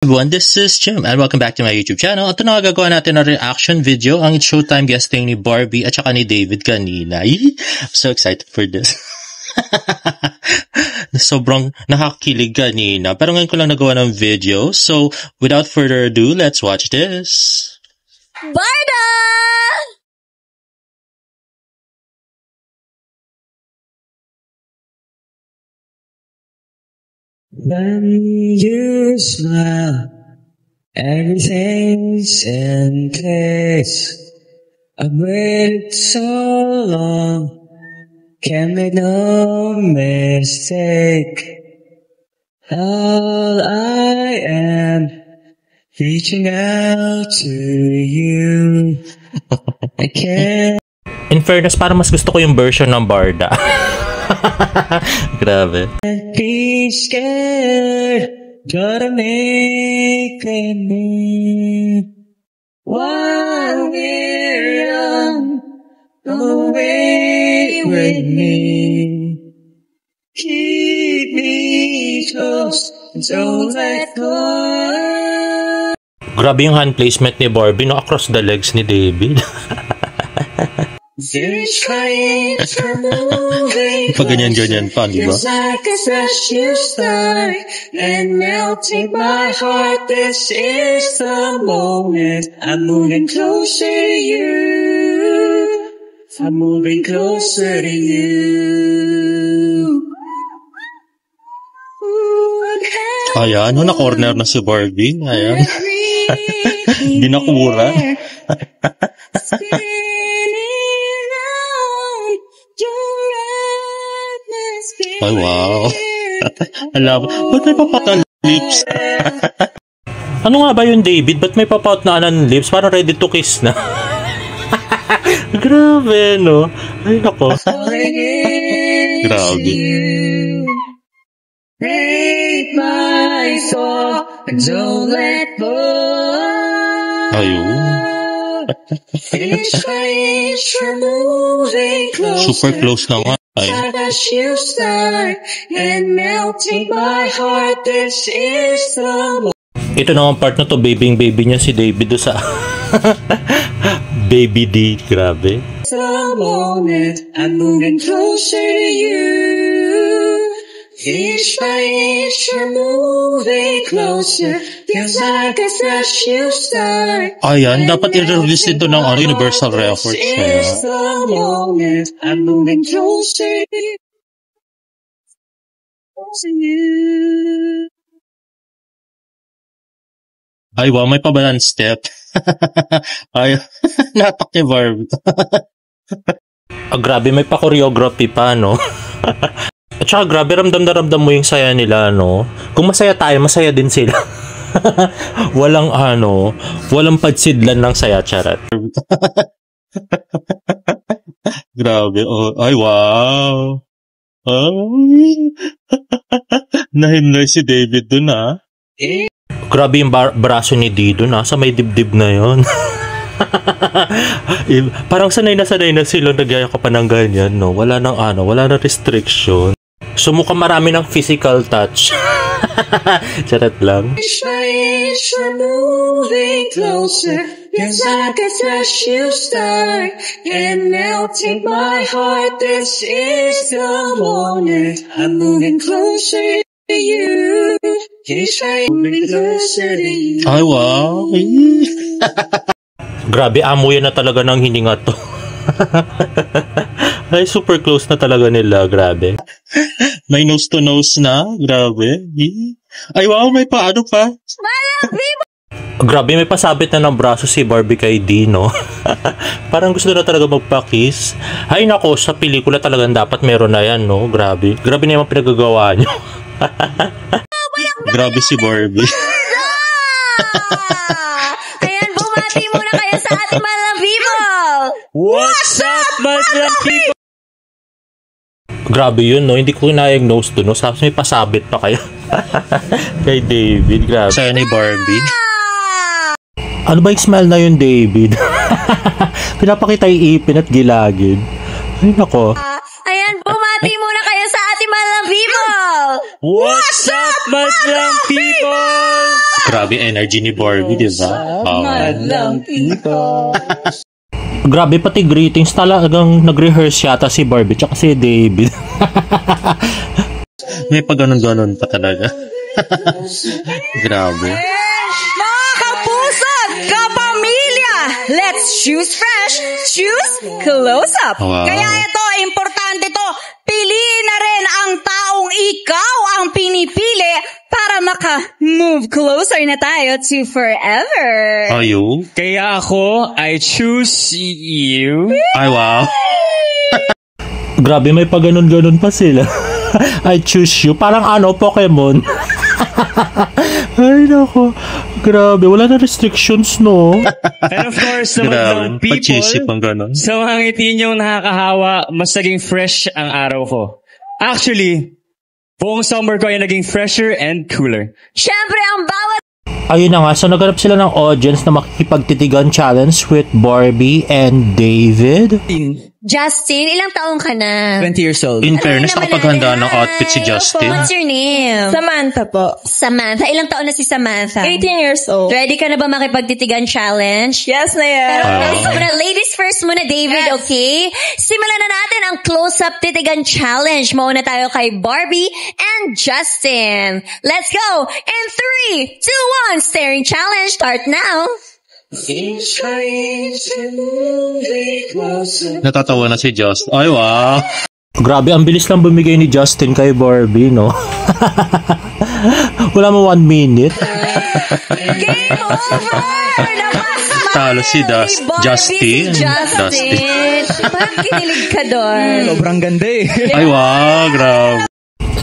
Everyone, this is Jim and welcome back to my YouTube channel. Ito na gagawa natin na reaction video ang It's Showtime guesting ni Barbie at saka ni David kanina. I'm so excited for this. Sobrang nakakilig kanina pero ngayon ko lang nagawa ng video. So without further ado, let's watch this. Barda! When you smile, everything's in place. I've waited so long, can't make no mistake. All I am, reaching out to you. I can't. In fairness, parang mas gusto ko yung version ng Barda. Grabe. Be scared, gotta make it me. While we're young, go away with me. Keep me close and don't let go. Grabe yung hand placement ni Barbie, no? Across the legs ni David. Pag ganyan-ganyan pa, di ba? And melting my heart, this is the moment. I'm moving closer to you. I'm moving closer to you. Ayan, no, na-corner na si Barbie. Ayan. Di nakura. Ay, wow. Alam, ba't may papat lips? Ano nga ba yung David? Ba't may papat na lips? Parang ready to kiss na. Grabe, no? Ay, nako. Grabe. Break my soul and don't let go. Ayun. Super close na nga. Ay. Ito naman part na to, baby niya si David do sa Baby D, grabe. I'm moving closer to you. Each by each you're moving closer. Feels like a fresh new start. Ayan, dapat i-release ito ng Universal Records. It's the moment. I'm moving closer to you. Ay, wow, may pa-balance step. Ay, natak ni Barb. Grabe, may pa-choreography pa, no? At saka grabe, ramdam na ramdam mo yung saya nila, no? Kung masaya tayo, masaya din sila. Walang pagsidlan ng saya, charat. Grabe, oh. Ay, wow. Ay. Nahinlay si David dun, ha? Grabe yung braso ni Dido, na sa may dibdib na yon. Parang sanay na sila nagyayakapan ng ganyan, no? Wala nang wala nang restriction. So mukhang marami ng physical touch. Charat lang. Moving closer, feels like a fresh new start. And melting my heart, this is the moment. I'm moving closer to you. Moving closer to you. Ay, wow. Grabe, amoy na talaga ng hininga to. Ay, super close na talaga nila, grabe. May nose to nose na, grabe. Ay, wow, may paano pa? Grabe, may pasabit na ng braso si Barbie kay Dino. Parang gusto na talaga magpa-kiss. Ay, nako, sa pelikula talagang dapat meron na yan, no? Grabe. Grabe na yung pinagagawa nyo. Grabe si Barbie. Ayan, bumati muna kayo sa ating mga people! What's up, my people? Grabe yun, no? Hindi ko kinayang nose to nose. Tapos may pasabit pa kayo. Kay David, grabe. Sa'yo ni Barbie. Ano ba yung smile na yun, David? Pinapakita yung ipin at gilagid. Ay, nako. Ayan, bumati muna kayo sa ating mga people! What's up, madlang people? Grabe energy ni Barbie, di ba? Madlang people. Grabe pati greetings, talagang nag-rehearse yata si Barbie tsaka si David. May pa ganun-ganun pa talaga. Grabe. Mga kapusot, kapamilya, let's choose fresh, choose close-up. Wow. Kaya ito, importante to, piliin na rin ang taong ikaw ang pinipili para maka-move closer na tayo to forever. Ayo. Kaya ako, I choose you. Ay, wow. Grabe, may pa ganun-ganun pa sila. I choose you. Parang ano, Pokemon. Ay, nako. Grabe, wala na restrictions, no? And of course, sa madlang Grabe, pachisip people, ang ganun. sa mga ngiti niyong nakakahawa, mas naging fresh ang araw ko. Actually, buong summer ko ay naging fresher and cooler. Siyempre, ang bawat Ayun na nga, so naghanap sila ng audience na makikipagtitigan challenge with Barbie and David. Justin, ilang taong ka na? 20 years old. In fairness, naman nakapaghanda natin. ng outfit si Justin. What's your name? Samantha po. Samantha. Ilang taon na si Samantha? 18 years old. Ready ka na ba makipagtitigan challenge? Yes na yan. So, ladies first muna, David, okay? Simulan na natin ang close-up titigan challenge. Mauna tayo kay Barbie and Justin. Let's go! In 3, 2, 1, staring challenge. Start now. Natatawa na si Justin. Ay, wow. Grabe, ang bilis lang bumigay ni Justin kay Barbie, no? Wala mo 1 minute. Game over! Talo si Justin. Justin. Bakit kinilig ka doon? Sobrang ganda eh. Ay, wow, grabe.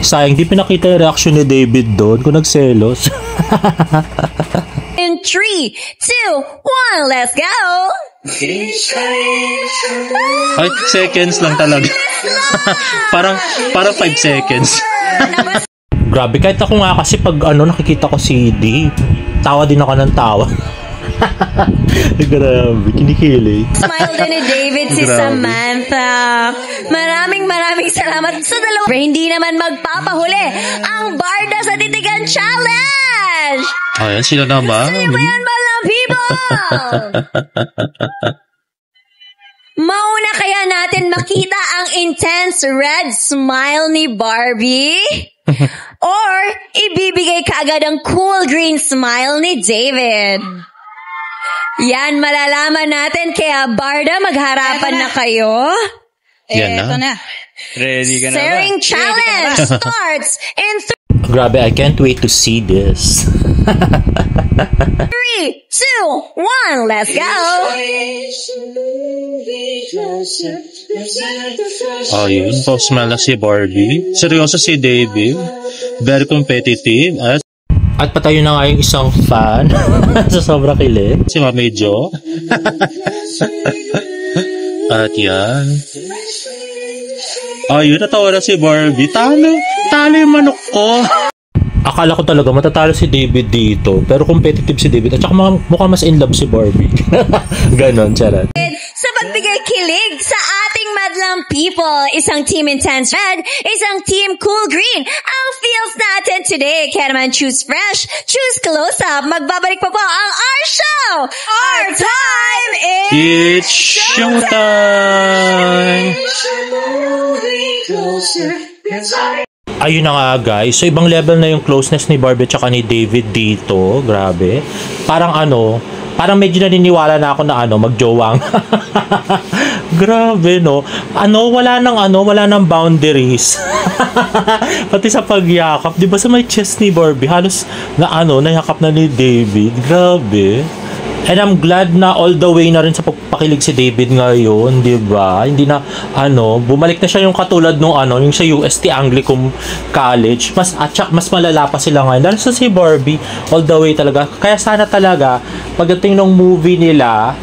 Sayang, di pinakita yung reaction ni David doon kung nagselos. In 3, 2, 1, let's go! Ay, seconds lang talaga. parang 5 seconds. Grabe, kahit ako nga kasi pag nakikita ko si D, tawa din ako ng tawa. Grabe, kinikilig. Smile din ni David si Grabe. Samantha. Maraming salamat sa dalawa. Hindi naman magpapahuli ang Barda sa Titigan Challenge! Ayan, sila naman. Sino ba yan, mga people? Mauna kaya natin makita ang intense red smile ni Barbie? Or ibibigay kaagad ang cool green smile ni David? Yan, malalaman natin. Kaya Barda, magharapan na kayo. Yan na. Ready ka na ba? Staring challenge starts in Grabe, I can't wait to see this. 3, 2, 1, let's go! Oh, yun. Smell na si Barbie. Seryoso si David. Very competitive. At patayo na nga yung isang fan sa sobrang kilig. Si Mami Jo. At yan. Oh, yun. Natawa na si Barbie. Talo yung manok ko. Akala ko talaga matatalo si David dito. Pero competitive si David. At saka mukhang mas in love si Barbie. Ganon, charot. Sa pagbigay kilig sa ating madlang people, isang team intense red, isang team cool green. Ang feels natin today, kaya naman choose fresh, choose close up. Magbabalik pa po ang our show! Our time is It's showtime! Ayun na nga guys, so ibang level na yung closeness ni Barbie at ni David dito. Grabe. Parang medyo naniniwala na ako na magjowang. Grabe, no? Wala nang boundaries. Pati sa pagyakap, 'di ba sa may chest ni Barbie, halos nayakap na ni David. Grabe. And I'm glad na all the way na rin sa pagpakilig si David ngayon, 'di ba? Hindi na bumalik na siya yung katulad nung yung sa UST Anglicum College. Mas malala pa sila ngayon. Dahil sa si Barbie, all the way talaga. Kaya sana talaga pagdating ng movie nila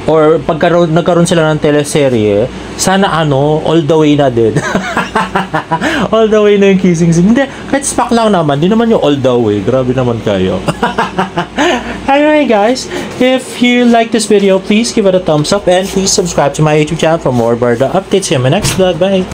or nagkaroon sila ng teleserye, sana all the way na din. All the way na yung kissing scene. Hindi, kahit spark lang naman. Di naman yung all the way. Grabe naman kayo. Anyway guys, if you like this video, please give it a thumbs up and please subscribe to my YouTube channel for more Barda updates. See you in my next vlog. Bye!